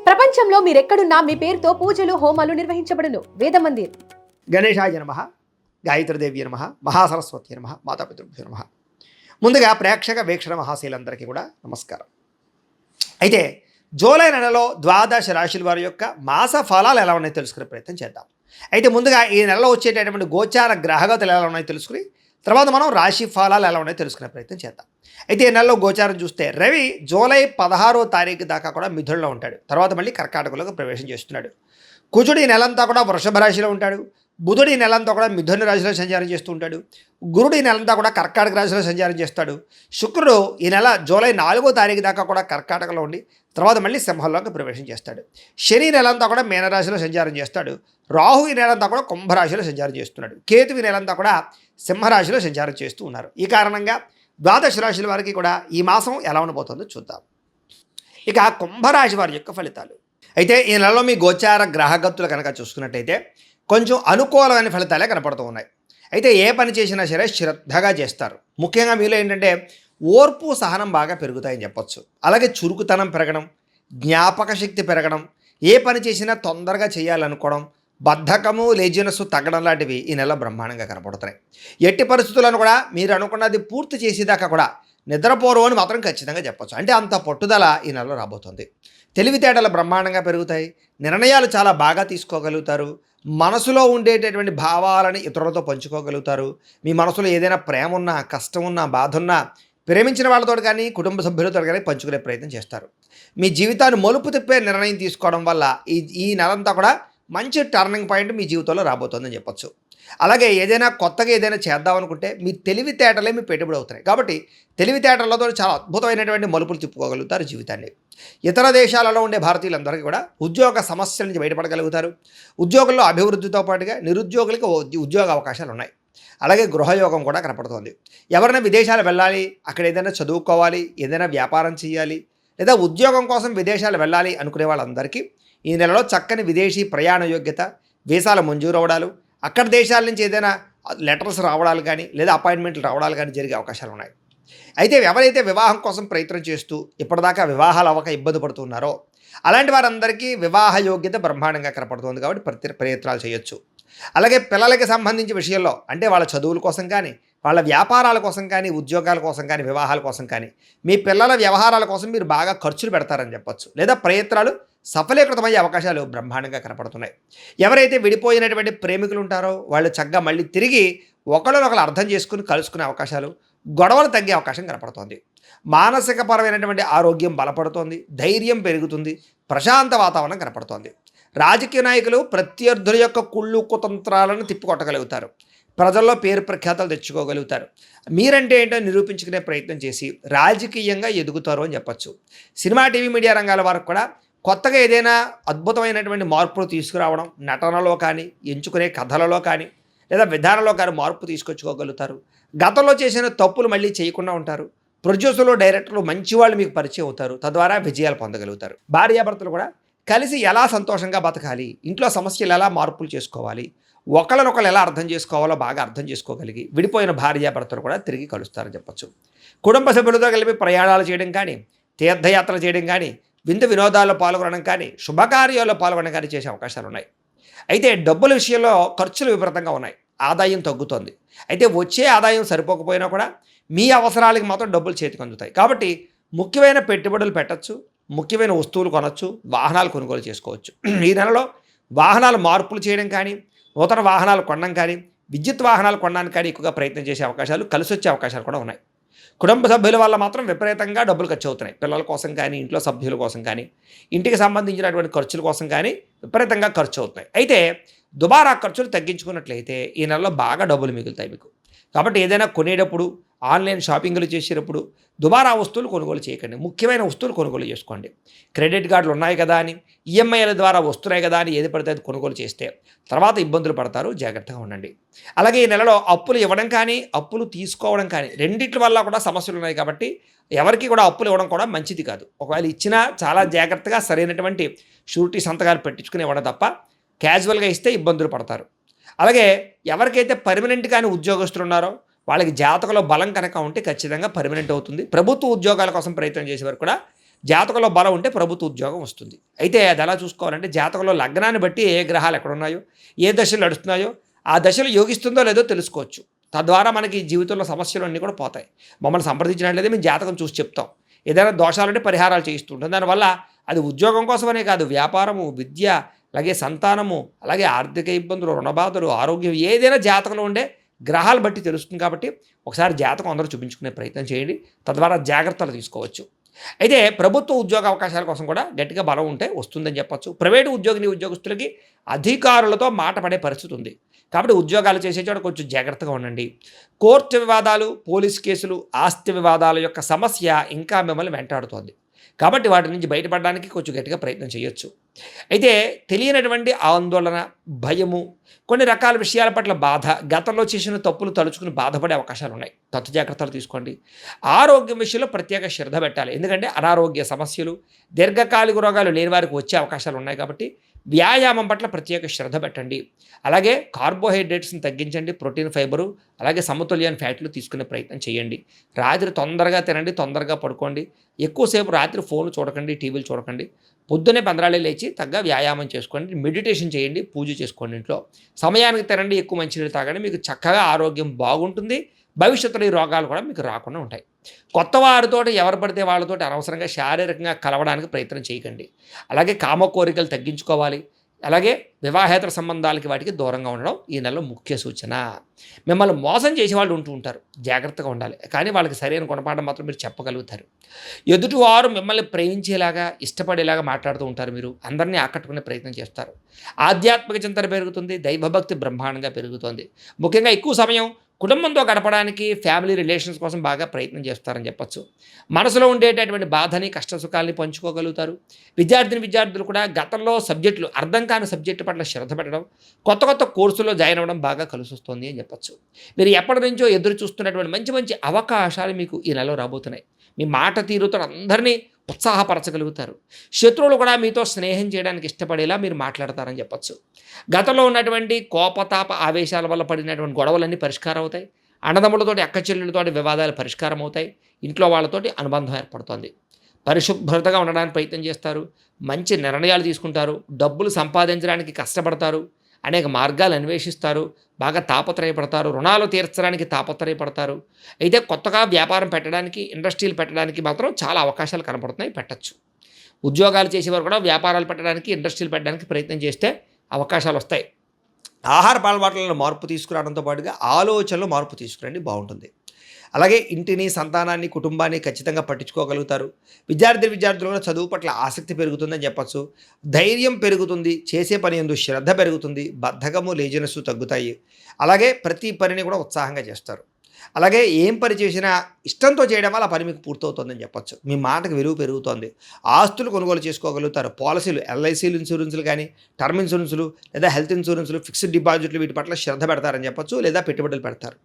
ప్రపంచంలో మీరెక్కడున్నా మీ పేరుతో పూజలు హోమాలు నిర్వహించబడును. వేద మందిర్. గణేశాయ నమః, గాయత్రీదేవి నమః, మహాసరస్వతి నమః, మాతాపితృభ్యో నమః. ముందుగా ప్రేక్షక వీక్షణ మహాశీలందరికీ కూడా నమస్కారం. అయితే జూలై నెలలో ద్వాదశ రాశుల వారి యొక్క మాస ఫలాలు ఎలా ఉన్నాయో తెలుసుకునే ప్రయత్నం చేద్దాం. అయితే ముందుగా ఈ నెలలో వచ్చేటటువంటి గోచార గ్రహగతులు ఎలా ఉన్నాయో తెలుసుకుని తర్వాత మనం రాశి ఫలాలు ఎలా ఉన్నాయో తెలుసుకునే ప్రయత్నం చేద్దాం. అయితే ఈ నెలలో గోచారం చూస్తే రవి జూలై 16వ తారీఖు దాకా కూడా మిథునంలో ఉంటాడు. తర్వాత మళ్ళీ కర్కాటకంలోకి ప్రవేశం చేస్తున్నాడు. కుజుడు ఈ నెలంతా కూడా వృషభ రాశిలో ఉంటాడు. బుధుడు ఈ నెలంతా కూడా మిథున రాశిలో సంచారం చేస్తూ ఉంటాడు. గురుడు ఈ నెలంతా కూడా కర్కాటక రాశిలో సంచారం చేస్తాడు. శుక్రుడు ఈ నెల జూలై 4వ తారీఖు దాకా కూడా కర్కాటకలో ఉండి తర్వాత మళ్ళీ సింహంలోకి ప్రవేశం చేస్తాడు. శని నెలంతా కూడా మీనరాశిలో సంచారం చేస్తాడు. రాహు ఈ నెలంతా కూడా కుంభరాశిలో సంచారం చేస్తున్నాడు. కేతు ఈ నెలంతా కూడా సింహరాశిలో సంచారం చేస్తూ ఉన్నారు. ఈ కారణంగా ద్వాదశ రాశుల వారికి కూడా ఈ మాసం ఎలా ఉండబోతుందో చూద్దాం. ఇక కుంభరాశి వారి యొక్క ఫలితాలు. అయితే ఈ నెలలో మీ గోచార గ్రహగతులు కనుక చూసుకున్నట్టయితే కొంచెం అనుకూలమైన ఫలితాలే కనపడుతూ ఉన్నాయి. అయితే ఏ పని చేసినా సరే శ్రద్ధగా చేస్తారు. ముఖ్యంగా మీలో ఏంటంటే ఓర్పు సహనం బాగా పెరుగుతాయని చెప్పొచ్చు. అలాగే చురుకుతనం పెరగడం, జ్ఞాపక శక్తి పెరగడం, ఏ పని చేసినా తొందరగా చేయాలనుకోవడం, బద్ధకము లేజినెస్ తగ్గడం లాంటివి ఈ నెల బ్రహ్మాండంగా కనపడుతున్నాయి. ఎట్టి పరిస్థితులను కూడా మీరు అనుకున్నది పూర్తి చేసేదాకా కూడా నిద్రపోరు అని మాత్రం ఖచ్చితంగా చెప్పొచ్చు. అంటే అంత పట్టుదల ఈ నెలలో రాబోతుంది. తెలివితేటలు బ్రహ్మాండంగా పెరుగుతాయి. నిర్ణయాలు చాలా బాగా తీసుకోగలుగుతారు. మనసులో ఉండేటటువంటి భావాలని ఇతరులతో పంచుకోగలుగుతారు. మీ మనసులో ఏదైనా ప్రేమ ఉన్నా, కష్టం ఉన్నా, బాధ ఉన్నా ప్రేమించిన వాళ్ళతో కానీ కుటుంబ సభ్యులతో కానీ పంచుకునే ప్రయత్నం చేస్తారు. మీ జీవితాన్ని మలుపు తిప్పే నిర్ణయం తీసుకోవడం వల్ల ఈ నెలంతా కూడా మంచి టర్నింగ్ పాయింట్ మీ జీవితంలో రాబోతుందని చెప్పొచ్చు. అలాగే ఏదైనా కొత్తగా ఏదైనా చేద్దామనుకుంటే మీ తెలివితేటలే మీ పెట్టుబడి అవుతున్నాయి. కాబట్టి తెలివితేటలతో చాలా అద్భుతమైనటువంటి మలుపులు తిప్పుకోగలుగుతారు జీవితాన్ని. ఇతర దేశాలలో ఉండే భారతీయులందరికీ కూడా ఉద్యోగ సమస్యల నుంచి బయటపడగలుగుతారు. ఉద్యోగంలో అభివృద్ధితో పాటుగా నిరుద్యోగులకు ఉద్యోగ అవకాశాలు ఉన్నాయి. అలాగే గృహయోగం కూడా కనపడుతుంది. ఎవరైనా విదేశాలు వెళ్ళాలి, అక్కడ ఏదైనా చదువుకోవాలి, ఏదైనా వ్యాపారం చేయాలి లేదా ఉద్యోగం కోసం విదేశాలు వెళ్ళాలి అనుకునే వాళ్ళందరికీ ఈ నెలలో చక్కని విదేశీ ప్రయాణ యోగ్యత, వీసాల మంజూరు అవ్వడాలు, అక్కడ దేశాల నుంచి ఏదైనా లెటర్స్ రావడాలు కానీ లేదా అపాయింట్మెంట్లు రావడాలు కానీ జరిగే అవకాశాలు ఉన్నాయి. అయితే ఎవరైతే వివాహం కోసం ప్రయత్నం చేస్తూ ఇప్పటిదాకా వివాహాలు అవ్వక ఇబ్బంది పడుతున్నారో అలాంటి వారందరికీ వివాహ యోగ్యత బ్రహ్మాండంగా కనపడుతుంది. కాబట్టి ప్రయత్నాలు చేయొచ్చు. అలాగే పిల్లలకి సంబంధించిన విషయంలో అంటే వాళ్ళ చదువుల కోసం కానీ, వాళ్ళ వ్యాపారాల కోసం కానీ, ఉద్యోగాల కోసం కానీ, వివాహాల కోసం కానీ, మీ పిల్లల వ్యవహారాల కోసం మీరు బాగా ఖర్చులు పెడతారని చెప్పొచ్చు. లేదా ప్రయత్నాలు సఫలీకృతమయ్యే అవకాశాలు బ్రహ్మాండంగా కనపడుతున్నాయి. ఎవరైతే విడిపోయినటువంటి ప్రేమికులు ఉంటారో వాళ్ళు చక్కగా మళ్ళీ తిరిగి ఒకళ్ళనొకరు అర్థం చేసుకుని కలుసుకునే అవకాశాలు, గొడవలు తగ్గే అవకాశం కనపడుతోంది. మానసికపరమైనటువంటి ఆరోగ్యం బలపడుతోంది, ధైర్యం పెరుగుతుంది, ప్రశాంత వాతావరణం కనపడుతోంది. రాజకీయ నాయకులు ప్రత్యర్థుల యొక్క కుళ్ళు కుతంత్రాలను తిప్పికొట్టగలుగుతారు. ప్రజల్లో పేరు ప్రఖ్యాతలు తెచ్చుకోగలుగుతారు. మీరంటే ఏంటో నిరూపించుకునే ప్రయత్నం చేసి రాజకీయంగా ఎదుగుతారు అని చెప్పచ్చు. సినిమా, టీవీ, మీడియా రంగాల వారికి కూడా కొత్తగా ఏదైనా అద్భుతమైనటువంటి మార్పులు తీసుకురావడం, నటనలో కానీ, ఎంచుకునే కథలలో కానీ లేదా విధానంలో కానీ మార్పు తీసుకొచ్చుకోగలుగుతారు. గతంలో చేసిన తప్పులు మళ్ళీ చేయకుండా ఉంటారు. ప్రొడ్యూసర్లు, డైరెక్టర్లు మంచి వాళ్ళు మీకు పరిచయం అవుతారు. తద్వారా విజయాలు పొందగలుగుతారు. భార్యాభర్తలు కూడా కలిసి ఎలా సంతోషంగా బతకాలి, ఇంట్లో సమస్యలు ఎలా మార్పులు చేసుకోవాలి, ఒకళ్ళనొకళ్ళు ఎలా అర్థం చేసుకోవాలో బాగా అర్థం చేసుకోగలిగి విడిపోయిన భార్యాభర్తలు కూడా తిరిగి కలుస్తారని చెప్పచ్చు. కుటుంబ సభ్యులతో కలిపి ప్రయాణాలు చేయడం కానీ, తీర్థయాత్రలు చేయడం కానీ, విందు వినోదాల్లో పాల్గొనడం కానీ, శుభకార్యాల్లో పాల్గొనడం కానీ చేసే అవకాశాలు ఉన్నాయి. అయితే డబ్బుల విషయంలో ఖర్చులు విపరీతంగా ఉన్నాయి. ఆదాయం తగ్గుతోంది. అయితే వచ్చే ఆదాయం సరిపోకపోయినా కూడా మీ అవసరాలకి మాత్రం డబ్బులు చేతికి అందుతాయి. కాబట్టి ముఖ్యమైన పెట్టుబడులు పెట్టచ్చు, ముఖ్యమైన వస్తువులు కొనవచ్చు, వాహనాలు కొనుగోలు చేసుకోవచ్చు. ఈ నెలలో వాహనాలు మార్పులు చేయడం కానీ, నూతన వాహనాలు కొనడం కానీ, విద్యుత్ వాహనాలు కొనడానికి కానీ ఎక్కువగా ప్రయత్నం చేసే అవకాశాలు, కలిసి వచ్చే అవకాశాలు కూడా ఉన్నాయి. కుటుంబ సభ్యుల వల్ల మాత్రం విపరీతంగా డబ్బులు ఖర్చు అవుతున్నాయి. పిల్లల కోసం కానీ, ఇంట్లో సభ్యుల కోసం కానీ, ఇంటికి సంబంధించినటువంటి ఖర్చుల కోసం కానీ విపరీతంగా ఖర్చు అవుతున్నాయి. అయితే దుబారా ఖర్చులు తగ్గించుకున్నట్లయితే ఈ నెలలో బాగా డబ్బులు మిగులుతాయి మీకు. కాబట్టి ఏదైనా కొనేటప్పుడు, ఆన్లైన్ షాపింగ్లు చేసేటప్పుడు దుబారా వస్తువులు కొనుగోలు చేయకండి. ముఖ్యమైన వస్తువులు కొనుగోలు చేసుకోండి. క్రెడిట్ కార్డులు ఉన్నాయి కదా అని, ఈఎంఐల ద్వారా వస్తున్నాయి కదా అని ఏది పడితే అది కొనుగోలు చేస్తే తర్వాత ఇబ్బందులు పడతారు. జాగ్రత్తగా ఉండండి. అలాగే ఈ నెలలో అప్పులు ఇవ్వడం కానీ, అప్పులు తీసుకోవడం కానీ రెండిట్ల వల్ల కూడా సమస్యలు ఉన్నాయి. కాబట్టి ఎవరికి కూడా అప్పులు ఇవ్వడం కూడా మంచిది కాదు. ఒకవేళ ఇచ్చినా చాలా జాగ్రత్తగా సరైనటువంటి షూరిటీ సంతకాలు పెట్టించుకుని ఇవ్వడం తప్ప క్యాజువల్గా ఇస్తే ఇబ్బందులు పడతారు. అలాగే ఎవరికైతే పర్మనెంట్ కానీ ఉద్యోగస్తులు ఉన్నారో వాళ్ళకి జాతకంలో బలం కనుక ఉంటే ఖచ్చితంగా పర్మనెంట్ అవుతుంది. ప్రభుత్వ ఉద్యోగాల కోసం ప్రయత్నం చేసేవారు కూడా జాతకంలో బలం ఉంటే ప్రభుత్వ ఉద్యోగం వస్తుంది. అయితే అది ఎలా చూసుకోవాలంటే జాతకంలో లగ్నాన్ని బట్టి ఏ గ్రహాలు ఎక్కడున్నాయో, ఏ దశలు నడుస్తున్నాయో ఆ దశలు యోగిస్తుందో లేదో తెలుసుకోవచ్చు. తద్వారా మనకి జీవితంలో సమస్యలు అన్నీ కూడా పోతాయి. మమ్మల్ని సంప్రదించినట్లయితే మేము జాతకం చూసి చెప్తాం. ఏదైనా దోషాలుంటే పరిహారాలు చేయిస్తుంటాం. దానివల్ల అది ఉద్యోగం కోసమనే కాదు, వ్యాపారము, విద్య, అలాగే సంతానము, అలాగే ఆర్థిక ఇబ్బందులు, రుణబాధలు, ఆరోగ్యం ఏదైనా జాతకంలో ఉండే గ్రహాలు బట్టి తెలుస్తుంది. కాబట్టి ఒకసారి జాతకం అందరూ చూపించుకునే ప్రయత్నం చేయండి. తద్వారా జాగ్రత్తలు తీసుకోవచ్చు. అయితే ప్రభుత్వ ఉద్యోగ అవకాశాల కోసం కూడా గట్టిగా బలం ఉంటే వస్తుందని చెప్పచ్చు. ప్రైవేటు ఉద్యోగస్తులకి అధికారులతో మాట పడే పరిస్థితి ఉంది. కాబట్టి ఉద్యోగాలు చేసే చోట కొంచెం జాగ్రత్తగా ఉండండి. కోర్టు వివాదాలు, పోలీస్ కేసులు, ఆస్తి వివాదాల యొక్క సమస్య ఇంకా మిమ్మల్ని వెంటాడుతోంది. కాబట్టి వాటి నుంచి బయటపడడానికి కొంచెం గట్టిగా ప్రయత్నం చేయొచ్చు. అయితే తెలియనటువంటి ఆందోళన, భయము, కొన్ని రకాల విషయాల పట్ల బాధ, గతంలో చేసిన తప్పులు తలుచుకుని బాధపడే అవకాశాలు ఉన్నాయి. తత్తు జాగ్రత్తలు తీసుకోండి. ఆరోగ్యం విషయంలో ప్రత్యేక శ్రద్ధ పెట్టాలి. ఎందుకంటే అనారోగ్య సమస్యలు, దీర్ఘకాలిక రోగాలు లేని వారికి వచ్చే అవకాశాలు ఉన్నాయి. కాబట్టి వ్యాయామం పట్ల ప్రత్యేక శ్రద్ధ పెట్టండి. అలాగే కార్బోహైడ్రేట్స్ని తగ్గించండి. ప్రోటీన్, ఫైబరు, అలాగే సమతుల్యమైన ఫ్యాట్లు తీసుకునే ప్రయత్నం చేయండి. రాత్రి తొందరగా తినండి, తొందరగా పడుకోండి. ఎక్కువసేపు రాత్రి ఫోన్ చూడకండి, టీవీలు చూడకండి. పొద్దున్నే పంద్రాలే లేచి తగ్గ వ్యాయామం చేసుకోండి, మెడిటేషన్ చేయండి, పూజ చేసుకోండి. ఇంట్లో సమయానికి తినండి, ఎక్కువ మంచినీళ్ళు తాగండి. మీకు చక్కగా ఆరోగ్యం బాగుంటుంది. భవిష్యత్తులో ఈ రోగాలు కూడా మీకు రాకుండా ఉంటాయి. కొత్త వారితో ఎవరు పడితే వాళ్ళతో అనవసరంగా శారీరకంగా కలవడానికి ప్రయత్నం చేయకండి. అలాగే కామ కోరికలు తగ్గించుకోవాలి. అలాగే వివాహేతర సంబంధాలకి వాటికి దూరంగా ఉండడం ఈ నెలలో ముఖ్య సూచన. మిమ్మల్ని మోసం చేసేవాళ్ళు ఉంటూ ఉంటారు, జాగ్రత్తగా ఉండాలి. కానీ వాళ్ళకి సరైన గుణపాఠం మాత్రం మీరు చెప్పగలుగుతారు. ఎదుటివారు మిమ్మల్ని ప్రేమించేలాగా, ఇష్టపడేలాగా మాట్లాడుతూ ఉంటారు. మీరు అందరినీ ఆకట్టుకునే ప్రయత్నం చేస్తారు. ఆధ్యాత్మిక చింతన పెరుగుతుంది, దైవభక్తి బ్రహ్మాండంగా పెరుగుతుంది. ముఖ్యంగా ఎక్కువ సమయం కుటుంబంతో గడపడానికి, ఫ్యామిలీ రిలేషన్స్ కోసం బాగా ప్రయత్నం చేస్తారని చెప్పచ్చు. మనసులో ఉండేటటువంటి బాధని, కష్టసుఖాలని పంచుకోగలుగుతారు. విద్యార్థులు కూడా గతంలో సబ్జెక్టులు అర్థం కాని సబ్జెక్టు పట్ల శ్రద్ధ పెట్టడం, కొత్త కోర్సులో జాయిన్ అవ్వడం బాగా కలిసి వస్తుంది అని చెప్పచ్చు. మీరు ఎప్పటి నుంచో ఎదురు చూస్తున్నటువంటి మంచి మంచి అవకాశాలు మీకు ఈ నెలలో రాబోతున్నాయి. మీ మాట తీరుతో అందరినీ ఉత్సాహపరచగలుగుతారు. శత్రువులు కూడా మీతో స్నేహం చేయడానికి ఇష్టపడేలా మీరు మాట్లాడతారని చెప్పచ్చు. గతంలో ఉన్నటువంటి కోపతాప ఆవేశాల వల్ల పడినటువంటి గొడవలన్నీ పరిష్కారం అవుతాయి. అన్నదమ్ములతోటి, అక్క చెల్లెలతోటి వివాదాలు పరిష్కారం అవుతాయి. ఇంట్లో వాళ్ళతోటి అనుబంధం ఏర్పడుతుంది. పరిశుభ్రతగా ఉండడానికి ప్రయత్నం చేస్తారు. మంచి నిర్ణయాలు తీసుకుంటారు. డబ్బులు సంపాదించడానికి కష్టపడతారు. అనేక మార్గాలు అన్వేషిస్తారు. బాగా తాపత్రయపడతారు. రుణాలు తీర్చడానికి తాపత్రయపడతారు. అయితే కొత్తగా వ్యాపారం పెట్టడానికి, ఇండస్ట్రీలు పెట్టడానికి మాత్రం చాలా అవకాశాలు కనపడుతున్నాయి, పెట్టచ్చు. ఉద్యోగాలు చేసేవారు కూడా వ్యాపారాలు పెట్టడానికి, ఇండస్ట్రీలు పెట్టడానికి ప్రయత్నం చేస్తే అవకాశాలు వస్తాయి. ఆహార అలవాట్లలో మార్పు తీసుకురావడంతో పాటుగా ఆలోచనలో మార్పు తీసుకురండి, బాగుంటుంది. అలాగే ఇంటిని, సంతానాన్ని, కుటుంబాన్ని ఖచ్చితంగా పట్టించుకోగలుగుతారు. విద్యార్థులు కూడా చదువు పట్ల ఆసక్తి పెరుగుతుందని చెప్పచ్చు. ధైర్యం పెరుగుతుంది. చేసే పని యందు శ్రద్ధ పెరుగుతుంది. బద్ధకము, లేజినెస్ తగ్గుతాయి. అలాగే ప్రతి పనిని కూడా ఉత్సాహంగా చేస్తారు. అలాగే ఏం పని చేసినా ఇష్టంతో చేయడం వల్ల ఆ పని మీకు పూర్తవుతుందని చెప్పచ్చు. మీ మాటకు విలువ పెరుగుతోంది. ఆస్తులు కొనుగోలు చేసుకోగలుగుతారు. పాలసీలు, ఎల్ఐసీలు, ఇన్సూరెన్సులు కానీ, టర్మ్ ఇన్సూరెన్సులు లేదా హెల్త్ ఇన్సూరెన్సులు, ఫిక్స్డ్ డిపాజిట్లు వీటి పట్ల శ్రద్ధ పెడతారని చెప్పచ్చు. లేదా పెట్టుబడులు పెడతారు.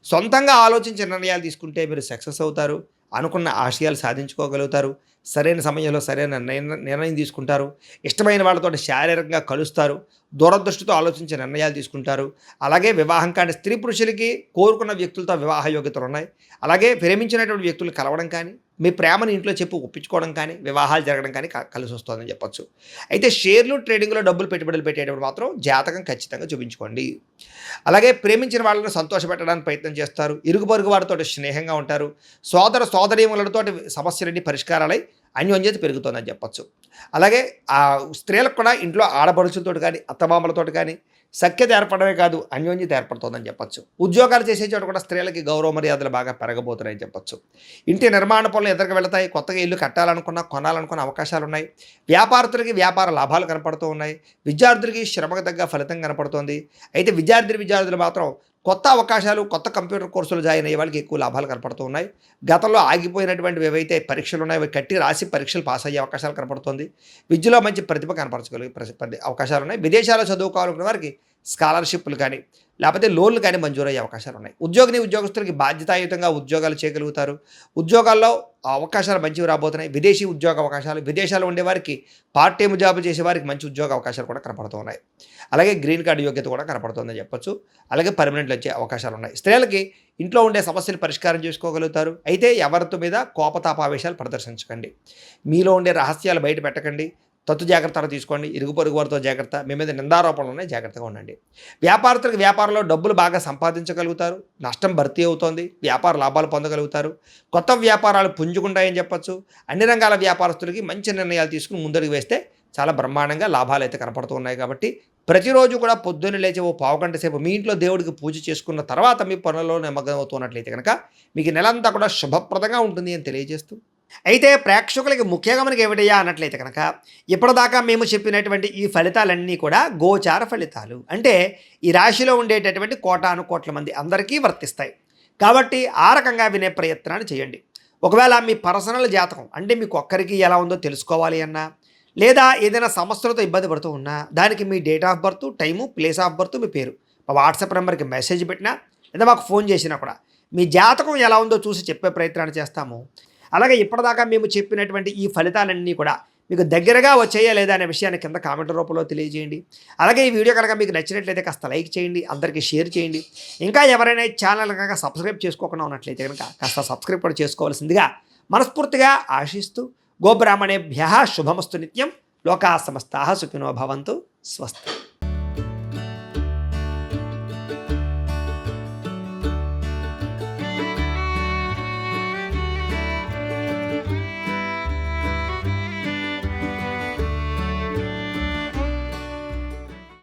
సొంతంగా ఆలోచించి నిర్ణయాలు తీసుకుంటే మీరు సక్సెస్ అవుతారు. అనుకున్న ఆశయాలు సాధించుకోగలుగుతారు. సరైన సమయంలో సరైన నిర్ణయం తీసుకుంటారు. ఇష్టమైన వాళ్ళతో శారీరకంగా కలుస్తారు. దూరదృష్టితో ఆలోచించే నిర్ణయాలు తీసుకుంటారు. అలాగే వివాహం కాని స్త్రీ పురుషులకి కోరుకున్న వ్యక్తులతో వివాహ యోగ్యతలు ఉన్నాయి. అలాగే ప్రేమించినటువంటి వ్యక్తులు కలవడం కానీ, మీ ప్రేమను ఇంట్లో చెప్పి ఒప్పించుకోవడం కానీ, వివాహాలు జరగడం కానీ కలిసి వస్తుందని చెప్పచ్చు. అయితే షేర్లు, ట్రేడింగ్లో డబ్బులు పెట్టుబడులు పెట్టేటప్పుడు మాత్రం జాతకం ఖచ్చితంగా చూపించుకోండి. అలాగే ప్రేమించిన వాళ్ళని సంతోషపెట్టడానికి ప్రయత్నం చేస్తారు. ఇరుగు పొరుగు వారితో స్నేహంగా ఉంటారు. సోదరీమణులతో సమస్యలన్నీ పరిష్కారాలై అన్యోన్యత పెరుగుతుందని చెప్పచ్చు. అలాగే ఆ స్త్రీలకు కూడా ఇంట్లో ఆడపడుచులతో కానీ, అత్తమామలతో కానీ సఖ్యత ఏర్పడమే కాదు, అన్యోన్యత ఏర్పడుతుందని చెప్పచ్చు. ఉద్యోగాలు చేసే చోట కూడా స్త్రీలకి గౌరవ మర్యాదలు బాగా పెరగబోతున్నాయని చెప్పచ్చు. ఇంటి నిర్మాణ పనులు ఎదురుగా వెళతాయి. కొత్తగా ఇల్లు కట్టాలనుకున్న, కొనాలనుకున్న అవకాశాలు ఉన్నాయి. వ్యాపారస్తులకి వ్యాపార లాభాలు కనపడుతూ ఉన్నాయి. విద్యార్థులకి శ్రమకు తగ్గ ఫలితం కనపడుతోంది. అయితే విద్యార్థులు మాత్రం కొత్త అవకాశాలు, కొత్త కంప్యూటర్ కోర్సులు జాయిన్ అయ్యే వాళ్ళకి ఎక్కువ లాభాలు కనపడుతూ ఉన్నాయి. గతంలో ఆగిపోయినటువంటివి ఏవైతే పరీక్షలు ఉన్నాయో అవి కట్టి రాసి పరీక్షలు పాస్ అయ్యే అవకాశాలు కనపడుతుంది. విద్యలో మంచి ప్రతిభ కనపరచగలిగే అవకాశాలు ఉన్నాయి. విదేశాల్లో చదువుకోవాలనుకున్న వారికి స్కాలర్షిప్లు కానీ లేకపోతే లోన్లు కానీ మంజూరయ్యే అవకాశాలు ఉన్నాయి. ఉద్యోగస్తులకి బాధ్యతాయుతంగా ఉద్యోగాలు చేయగలుగుతారు. ఉద్యోగాల్లో అవకాశాలు మంచివి రాబోతున్నాయి. విదేశీ ఉద్యోగ అవకాశాలు, విదేశాల్లో ఉండేవారికి పార్ట్ టైం జాబ్ చేసేవారికి మంచి ఉద్యోగ అవకాశాలు కూడా కనపడుతూ ఉన్నాయి. అలాగే గ్రీన్ కార్డు యోగ్యత కూడా కనపడుతుందని చెప్పొచ్చు. అలాగే పర్మనెంట్లు వచ్చే అవకాశాలు ఉన్నాయి. స్త్రీలకి ఇంట్లో ఉండే సమస్యలు పరిష్కారం చేసుకోగలుగుతారు. అయితే ఎవరితో మీద కోపతాపావేశాలు ప్రదర్శించకండి. మీలో ఉండే రహస్యాలు బయట పెట్టకండి. తత్తు జాగ్రత్తలు తీసుకోండి. ఇరుగు పొరుగు వారితో జాగ్రత్త. మీ మీద నిందారోపణలు ఉన్నాయి, జాగ్రత్తగా ఉండండి. వ్యాపారస్తులకు వ్యాపారంలో డబ్బులు బాగా సంపాదించగలుగుతారు. నష్టం భర్తీ అవుతోంది. వ్యాపార లాభాలు పొందగలుగుతారు. కొత్త వ్యాపారాలు పుంజుకుంటాయని చెప్పొచ్చు. అన్ని రంగాల వ్యాపారస్తులకి మంచి నిర్ణయాలు తీసుకుని ముందడుగు వేస్తే చాలా బ్రహ్మాండంగా లాభాలు అయితే కనపడుతూ ఉన్నాయి. కాబట్టి ప్రతిరోజు కూడా పొద్దున్న లేచి ఓ పావుగంట సేపు మీ ఇంట్లో దేవుడికి పూజ చేసుకున్న తర్వాత మీ పనులలో నిమగ్నం అవుతున్నట్లయితే కనుక మీకు నెలంతా కూడా శుభప్రదంగా ఉంటుంది అని తెలియజేస్తూ, అయితే ప్రేక్షకులకి ముఖ్యంగా మనకి ఏమిటయ్యా అన్నట్లయితే కనుక ఇప్పటిదాకా మేము చెప్పినటువంటి ఈ ఫలితాలన్నీ కూడా గోచార ఫలితాలు. అంటే ఈ రాశిలో ఉండేటటువంటి కోటాను కోట్ల మంది అందరికీ వర్తిస్తాయి. కాబట్టి ఆ రకంగా వినే ప్రయత్నాన్ని చేయండి. ఒకవేళ మీ పర్సనల్ జాతకం అంటే మీకు ఒక్కరికి ఎలా ఉందో తెలుసుకోవాలి అన్నా, లేదా ఏదైనా సమస్యలతో ఇబ్బంది పడుతూ ఉన్నా దానికి మీ date of birth, time, place of birth, మీ పేరు మా వాట్సాప్ నెంబర్కి మెసేజ్ పెట్టినా లేదా మాకు ఫోన్ చేసినా కూడా మీ జాతకం ఎలా ఉందో చూసి చెప్పే ప్రయత్నాన్ని చేస్తాము. అలాగే ఇప్పటిదాకా మేము చెప్పినటువంటి ఈ ఫలితాలన్నీ కూడా మీకు దగ్గరగా వచ్చాయా లేదా అనే విషయాన్ని కింద కామెంట్ రూపంలో తెలియజేయండి. అలాగే ఈ వీడియో కనుక మీకు నచ్చినట్లయితే కాస్త లైక్ చేయండి, అందరికీ షేర్ చేయండి. ఇంకా ఎవరైనా ఛానల్ కనుక సబ్స్క్రైబ్ చేసుకోకుండా ఉన్నట్లయితే కనుక కాస్త సబ్స్క్రైబ్ కూడా చేసుకోవాల్సిందిగా మనస్ఫూర్తిగా ఆశిస్తూ, గోబ్రాహ్మణేభ్యః శుభమస్తు నిత్యం. లోకా సమస్తాః సుఖినో భవంతు. స్వస్తి.